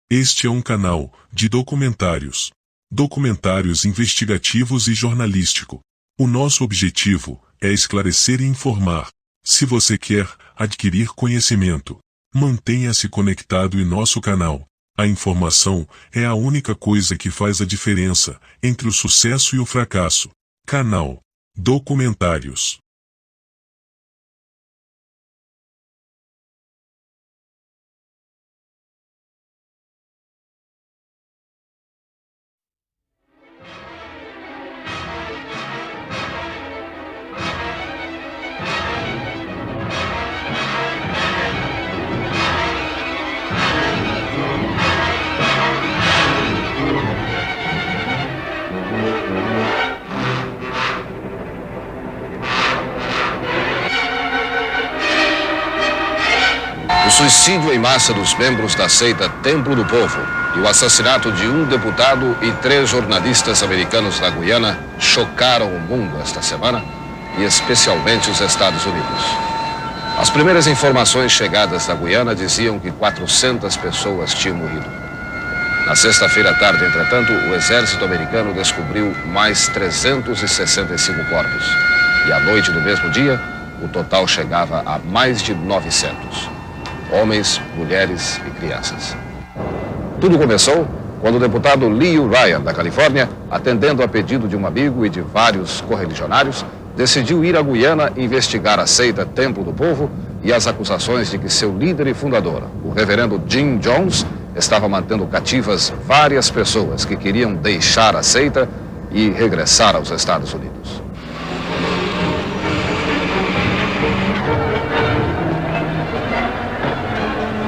Este é um canal de documentários. Documentários investigativos e jornalístico. O nosso objetivo é esclarecer e informar. Se você quer adquirir conhecimento, mantenha-se conectado em nosso canal. A informação é a única coisa que faz a diferença entre o sucesso e o fracasso. Canal Documentários. O suicídio em massa dos membros da seita Templo do Povo e o assassinato de um deputado e 3 jornalistas americanos na Guiana chocaram o mundo esta semana, e especialmente os Estados Unidos. As primeiras informações chegadas da Guiana diziam que 400 pessoas tinham morrido. Na sexta-feira à tarde, entretanto, o exército americano descobriu mais 365 corpos. E à noite do mesmo dia, o total chegava a mais de 900. Homens, mulheres e crianças. Tudo começou quando o deputado Leo Ryan, da Califórnia, atendendo a pedido de um amigo e de vários correligionários, decidiu ir à Guiana investigar a seita Templo do Povo e as acusações de que seu líder e fundador, o reverendo Jim Jones, estava mantendo cativas várias pessoas que queriam deixar a seita e regressar aos Estados Unidos.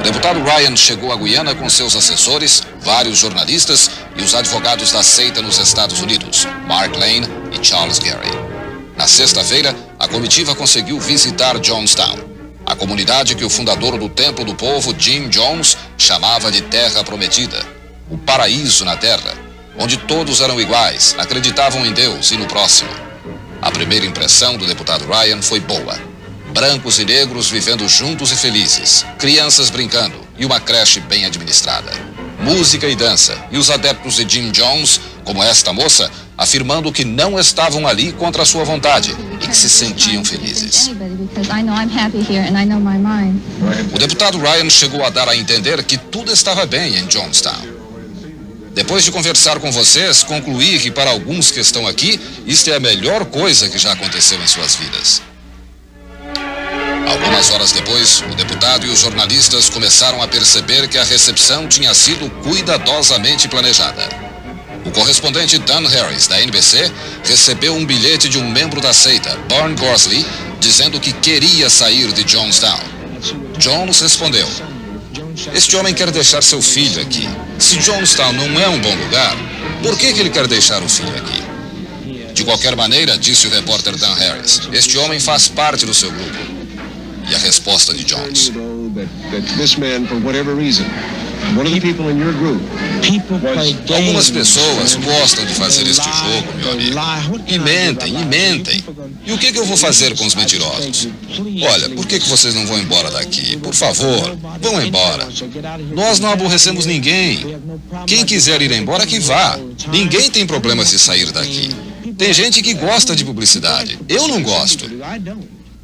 O deputado Ryan chegou à Guiana com seus assessores, vários jornalistas e os advogados da seita nos Estados Unidos, Mark Lane e Charles Gary. Na sexta-feira, a comitiva conseguiu visitar Jonestown, a comunidade que o fundador do Templo do Povo, Jim Jones, chamava de Terra Prometida, o paraíso na Terra, onde todos eram iguais, acreditavam em Deus e no próximo. A primeira impressão do deputado Ryan foi boa. Brancos e negros vivendo juntos e felizes, crianças brincando e uma creche bem administrada. Música e dança, e os adeptos de Jim Jones, como esta moça, afirmando que não estavam ali contra a sua vontade e que se sentiam felizes. O deputado Ryan chegou a dar a entender que tudo estava bem em Jonestown. Depois de conversar com vocês, concluí que para alguns que estão aqui, isto é a melhor coisa que já aconteceu em suas vidas. Algumas horas depois, o deputado e os jornalistas começaram a perceber que a recepção tinha sido cuidadosamente planejada. O correspondente Dan Harris, da NBC, recebeu um bilhete de um membro da seita, Barn Gorsley, dizendo que queria sair de Jonestown. Jones respondeu: "Este homem quer deixar seu filho aqui. Se Jonestown não é um bom lugar, por que ele quer deixar o filho aqui?" De qualquer maneira, disse o repórter Dan Harris, este homem faz parte do seu grupo. E a resposta de Jones: "Algumas pessoas gostam de fazer este jogo, meu amigo. E mentem. E o que eu vou fazer com os mentirosos? Olha, por que vocês não vão embora daqui? Por favor, vão embora. Nós não aborrecemos ninguém. Quem quiser ir embora, que vá. Ninguém tem problemas de sair daqui. Tem gente que gosta de publicidade. Eu não gosto."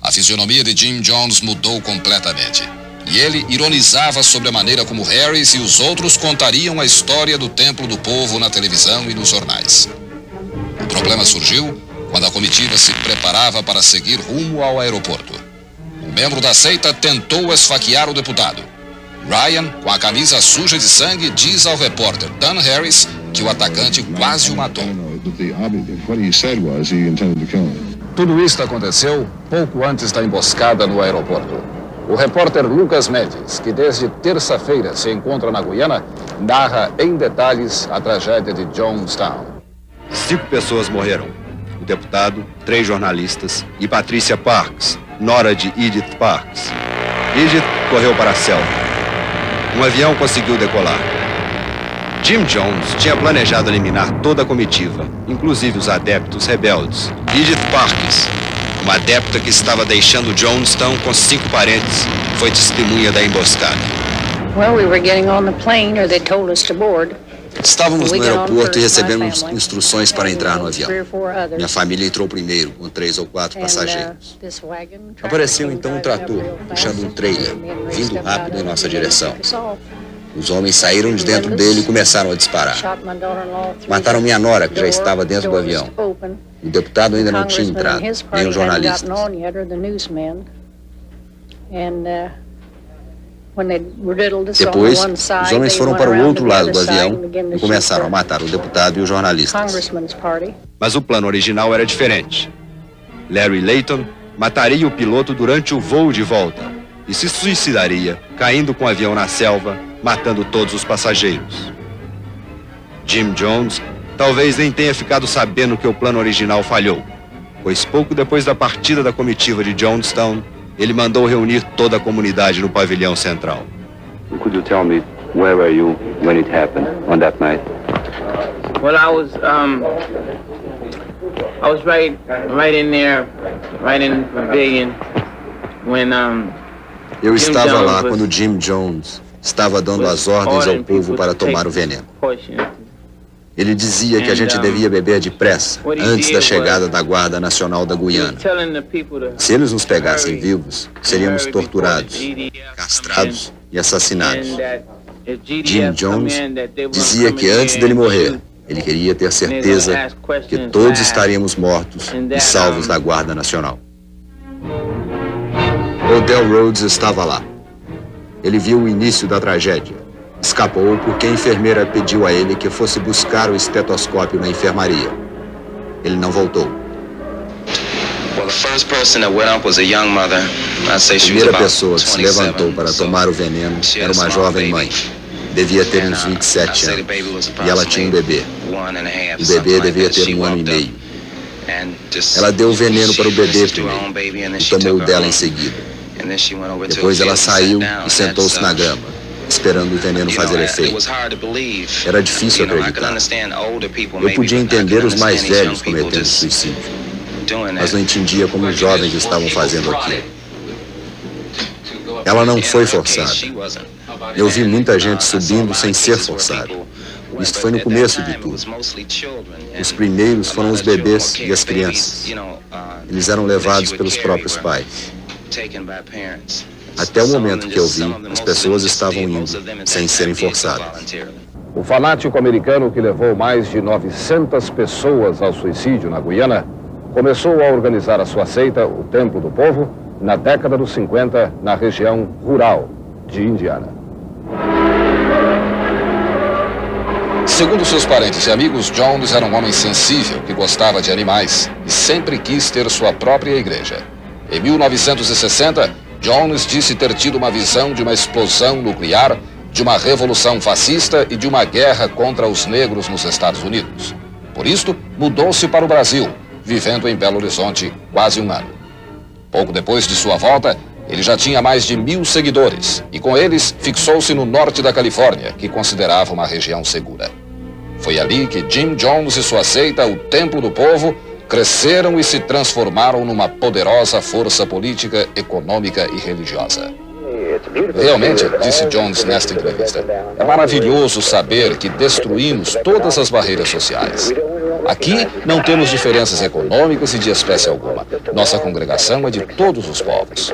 A fisionomia de Jim Jones mudou completamente. E ele ironizava sobre a maneira como Harris e os outros contariam a história do Templo do Povo na televisão e nos jornais. O problema surgiu quando a comitiva se preparava para seguir rumo ao aeroporto. Um membro da seita tentou esfaquear o deputado. Ryan, com a camisa suja de sangue, diz ao repórter Dan Harris que o atacante quase o matou. Tudo isto aconteceu pouco antes da emboscada no aeroporto. O repórter Lucas Mendes, que desde terça-feira se encontra na Guiana, narra em detalhes a tragédia de Jonestown. 5 pessoas morreram. O deputado, 3 jornalistas e Patricia Parks, nora de Edith Parks. Edith correu para a selva. Um avião conseguiu decolar. Jim Jones tinha planejado eliminar toda a comitiva, inclusive os adeptos rebeldes. Edith Parks, uma adepta que estava deixando Jonestown com 5 parentes, foi testemunha da emboscada. Well, we were getting on the plane, or they told us to board. Estávamos no aeroporto e recebemos instruções para entrar no avião. Minha família entrou primeiro, com 3 ou 4 passageiros. Apareceu então um trator, puxando um trailer, vindo rápido em nossa direção. Os homens saíram de dentro dele e começaram a disparar. Mataram minha nora, que já estava dentro do avião. O deputado ainda não tinha entrado, nem os jornalistas. Depois, os homens foram para o outro lado do avião e começaram a matar o deputado e os jornalistas. Mas o plano original era diferente. Larry Layton mataria o piloto durante o voo de volta e se suicidaria, caindo com o avião na selva, matando todos os passageiros. Jim Jones talvez nem tenha ficado sabendo que o plano original falhou, pois pouco depois da partida da comitiva de Jonestown, ele mandou reunir toda a comunidade no pavilhão central. Could you tell me where were you when it happened on that night? Well, I was right in there, right in the pavilion when Eu estava lá quando Jim Jones estava dando as ordens ao povo para tomar o veneno. Ele dizia que a gente devia beber depressa, antes da chegada da Guarda Nacional da Guiana. Se eles nos pegassem vivos, seríamos torturados, castrados e assassinados. Jim Jones dizia que antes dele morrer, ele queria ter certeza que todos estaríamos mortos e salvos da Guarda Nacional. Odell Rhodes estava lá. Ele viu o início da tragédia. Escapou porque a enfermeira pediu a ele que fosse buscar o estetoscópio na enfermaria. Ele não voltou. A primeira pessoa que se levantou para tomar o veneno era uma jovem mãe. Devia ter uns 27 anos. E ela tinha um bebê. O bebê devia ter 1 ano e meio. Ela deu o veneno para o bebê primeiro e tomou o dela em seguida. Depois ela saiu e sentou-se na grama, esperando o veneno fazer efeito. Era difícil acreditar. Eu podia entender os mais velhos cometendo suicídio, mas não entendia como os jovens estavam fazendo aquilo. Ela não foi forçada. Eu vi muita gente subindo sem ser forçada. Isto foi no começo de tudo. Os primeiros foram os bebês e as crianças. Eles eram levados pelos próprios pais. Até o momento que eu vi, as pessoas estavam indo sem serem forçadas. O fanático americano que levou mais de 900 pessoas ao suicídio na Guiana começou a organizar a sua seita, o Templo do Povo, na década dos 50, na região rural de Indiana. Segundo seus parentes e amigos, Jones era um homem sensível que gostava de animais e sempre quis ter sua própria igreja. Em 1960, Jones disse ter tido uma visão de uma explosão nuclear, de uma revolução fascista e de uma guerra contra os negros nos Estados Unidos. Por isto, mudou-se para o Brasil, vivendo em Belo Horizonte quase 1 ano. Pouco depois de sua volta, ele já tinha mais de 1000 seguidores e com eles fixou-se no norte da Califórnia, que considerava uma região segura. Foi ali que Jim Jones e sua seita, o Templo do Povo, cresceram e se transformaram numa poderosa força política, econômica e religiosa. Realmente, disse Jones nesta entrevista, é maravilhoso saber que destruímos todas as barreiras sociais. Aqui não temos diferenças econômicas e de espécie alguma. Nossa congregação é de todos os povos.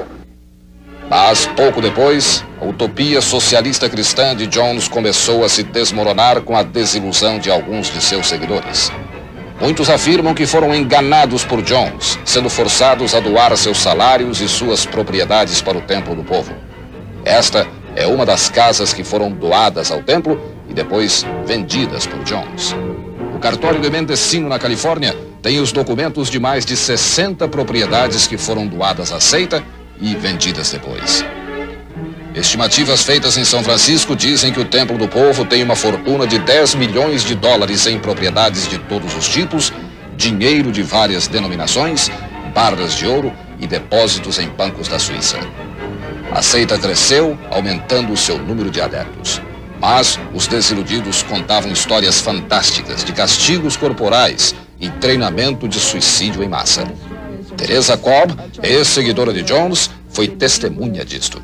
Mas, pouco depois, a utopia socialista cristã de Jones começou a se desmoronar com a desilusão de alguns de seus seguidores. Muitos afirmam que foram enganados por Jones, sendo forçados a doar seus salários e suas propriedades para o Templo do Povo. Esta é uma das casas que foram doadas ao templo e depois vendidas por Jones. O cartório de Mendocino, na Califórnia, tem os documentos de mais de 60 propriedades que foram doadas à seita e vendidas depois. Estimativas feitas em São Francisco dizem que o Templo do Povo tem uma fortuna de $10 milhões em propriedades de todos os tipos, dinheiro de várias denominações, barras de ouro e depósitos em bancos da Suíça. A seita cresceu, aumentando o seu número de adeptos. Mas os desiludidos contavam histórias fantásticas de castigos corporais e treinamento de suicídio em massa. Teresa Cobb, ex-seguidora de Jones, foi foi testemunha disto.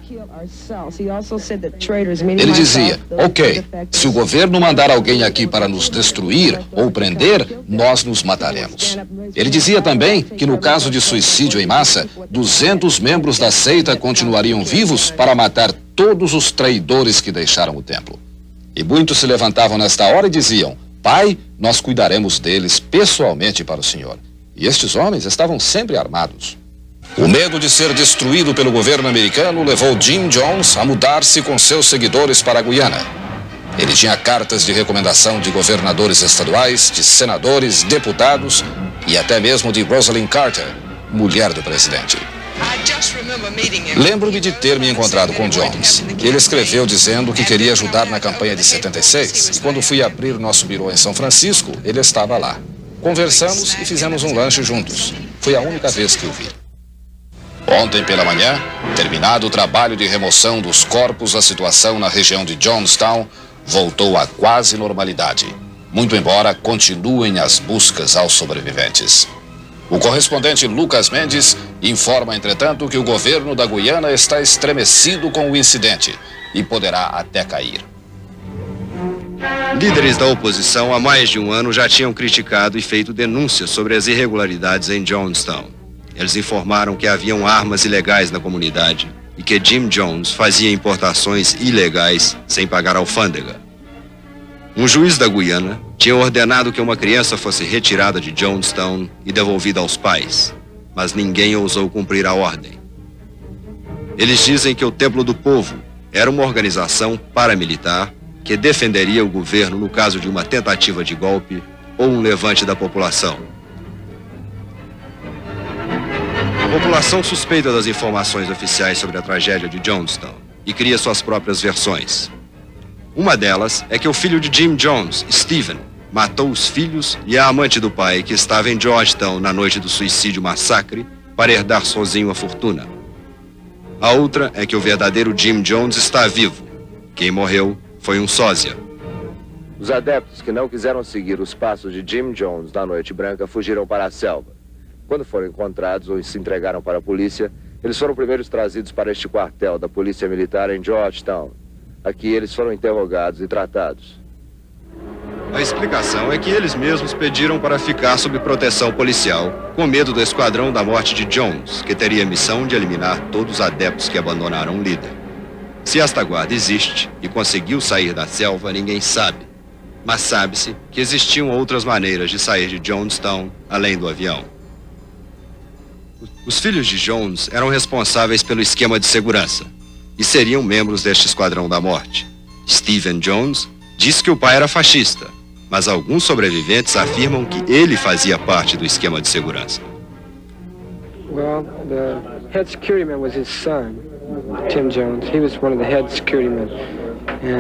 Ele dizia, ok, se o governo mandar alguém aqui para nos destruir ou prender, nós nos mataremos. Ele dizia também que no caso de suicídio em massa, 200 membros da seita continuariam vivos para matar todos os traidores que deixaram o templo. E muitos se levantavam nesta hora e diziam, Pai, nós cuidaremos deles pessoalmente para o Senhor. E estes homens estavam sempre armados. O medo de ser destruído pelo governo americano levou Jim Jones a mudar-se com seus seguidores para a Guiana. Ele tinha cartas de recomendação de governadores estaduais, de senadores, deputados e até mesmo de Rosalind Carter, mulher do presidente. Lembro-me de ter me encontrado com Jones. Ele escreveu dizendo que queria ajudar na campanha de 76. E quando fui abrir nosso birô em São Francisco, ele estava lá. Conversamos e fizemos um lanche juntos. Foi a única vez que o vi. Ontem pela manhã, terminado o trabalho de remoção dos corpos, a situação na região de Jonestown voltou à quase normalidade. Muito embora continuem as buscas aos sobreviventes. O correspondente Lucas Mendes informa, entretanto, que o governo da Guiana está estremecido com o incidente e poderá até cair. Líderes da oposição há mais de um ano já tinham criticado e feito denúncias sobre as irregularidades em Jonestown. Eles informaram que haviam armas ilegais na comunidade e que Jim Jones fazia importações ilegais sem pagar alfândega. Um juiz da Guiana tinha ordenado que uma criança fosse retirada de Jonestown e devolvida aos pais, mas ninguém ousou cumprir a ordem. Eles dizem que o Templo do Povo era uma organização paramilitar que defenderia o governo no caso de uma tentativa de golpe ou um levante da população. A população suspeita das informações oficiais sobre a tragédia de Jonestown e cria suas próprias versões. Uma delas é que o filho de Jim Jones, Stephen, matou os filhos e a amante do pai que estava em Georgetown na noite do suicídio-massacre para herdar sozinho a fortuna. A outra é que o verdadeiro Jim Jones está vivo. Quem morreu foi um sósia. Os adeptos que não quiseram seguir os passos de Jim Jones na Noite Branca fugiram para a selva. Quando foram encontrados ou se entregaram para a polícia, eles foram primeiros trazidos para este quartel da Polícia Militar em Georgetown. Aqui eles foram interrogados e tratados. A explicação é que eles mesmos pediram para ficar sob proteção policial, com medo do Esquadrão da Morte de Jones, que teria a missão de eliminar todos os adeptos que abandonaram o líder. Se esta guarda existe e conseguiu sair da selva, ninguém sabe. Mas sabe-se que existiam outras maneiras de sair de Jonestown além do avião. Os filhos de Jones eram responsáveis pelo esquema de segurança e seriam membros deste Esquadrão da Morte. Stephen Jones disse que o pai era fascista, mas alguns sobreviventes afirmam que ele fazia parte do esquema de segurança. Well, the head security man was his son, Tim Jones. He was one of the head security men.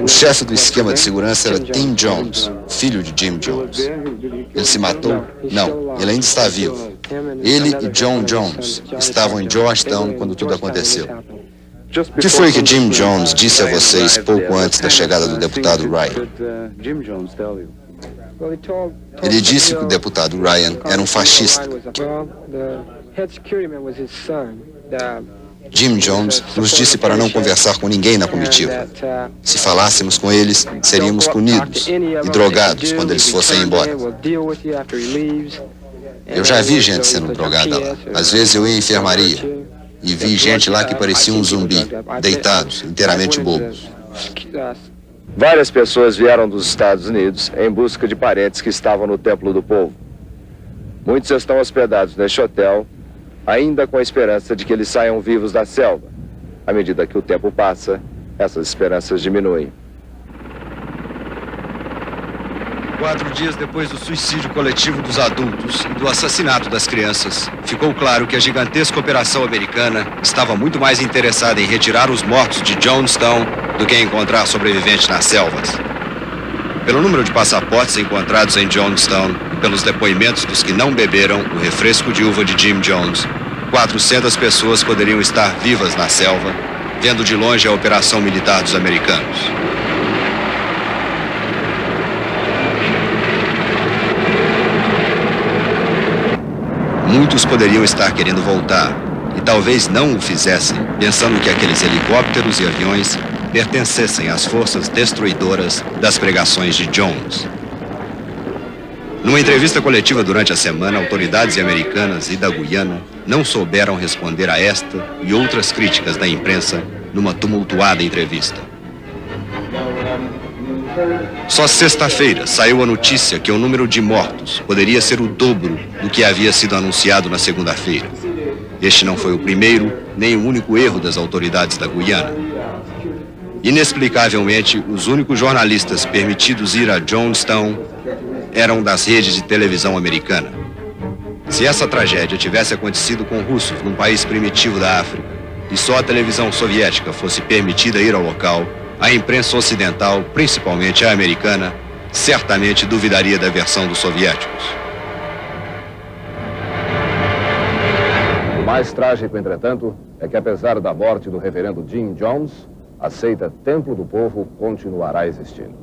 O chefe do esquema de segurança era Tim Jones, filho de Jim Jones. Ele se matou? Não, ele ainda está vivo. Ele e John Jones estavam em Georgetown quando tudo aconteceu. O que foi que Jim Jones disse a vocês pouco antes da chegada do deputado Ryan? Ele disse que o deputado Ryan era um fascista. Jim Jones nos disse para não conversar com ninguém na comitiva. Se falássemos com eles, seríamos punidos e drogados quando eles fossem embora. Eu já vi gente sendo drogada lá. Às vezes eu ia à enfermaria e vi gente lá que parecia um zumbi, deitados, inteiramente bobos. Várias pessoas vieram dos Estados Unidos em busca de parentes que estavam no Templo do Povo. Muitos estão hospedados neste hotel, ainda com a esperança de que eles saiam vivos da selva. À medida que o tempo passa, essas esperanças diminuem. 4 dias depois do suicídio coletivo dos adultos e do assassinato das crianças, ficou claro que a gigantesca operação americana estava muito mais interessada em retirar os mortos de Jonestown do que em encontrar sobreviventes nas selvas. Pelo número de passaportes encontrados em Jonestown e pelos depoimentos dos que não beberam o refresco de uva de Jim Jones, 400 pessoas poderiam estar vivas na selva, vendo de longe a operação militar dos americanos. Muitos poderiam estar querendo voltar e talvez não o fizessem, pensando que aqueles helicópteros e aviões pertencessem às forças destruidoras das pregações de Jones. Numa entrevista coletiva durante a semana, autoridades americanas e da Guiana não souberam responder a esta e outras críticas da imprensa numa tumultuada entrevista. Só sexta-feira saiu a notícia que o número de mortos poderia ser o dobro do que havia sido anunciado na segunda-feira. Este não foi o primeiro nem o único erro das autoridades da Guiana. Inexplicavelmente, os únicos jornalistas permitidos ir a Jonestown eram das redes de televisão americana. Se essa tragédia tivesse acontecido com russos num país primitivo da África e só a televisão soviética fosse permitida ir ao local, a imprensa ocidental, principalmente a americana, certamente duvidaria da versão dos soviéticos. O mais trágico, entretanto, é que apesar da morte do reverendo Jim Jones, a seita Templo do Povo continuará existindo.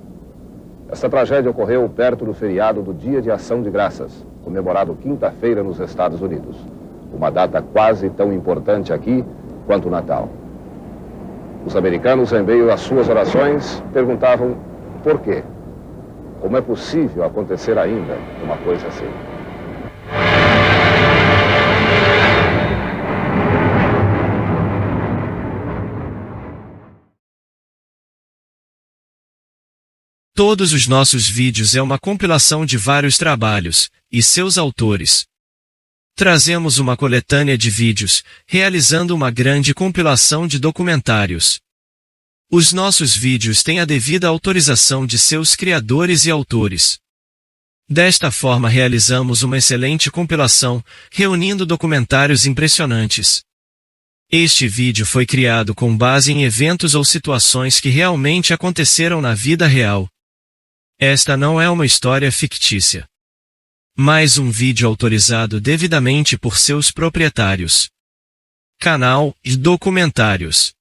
Essa tragédia ocorreu perto do feriado do Dia de Ação de Graças, comemorado quinta-feira nos Estados Unidos. Uma data quase tão importante aqui quanto o Natal. Os americanos, em meio às suas orações, perguntavam por quê? Como é possível acontecer ainda uma coisa assim? Todos os nossos vídeos é uma compilação de vários trabalhos e seus autores. Trazemos uma coletânea de vídeos, realizando uma grande compilação de documentários. Os nossos vídeos têm a devida autorização de seus criadores e autores. Desta forma realizamos uma excelente compilação, reunindo documentários impressionantes. Este vídeo foi criado com base em eventos ou situações que realmente aconteceram na vida real. Esta não é uma história fictícia, mas um vídeo autorizado devidamente por seus proprietários. Canal e documentários.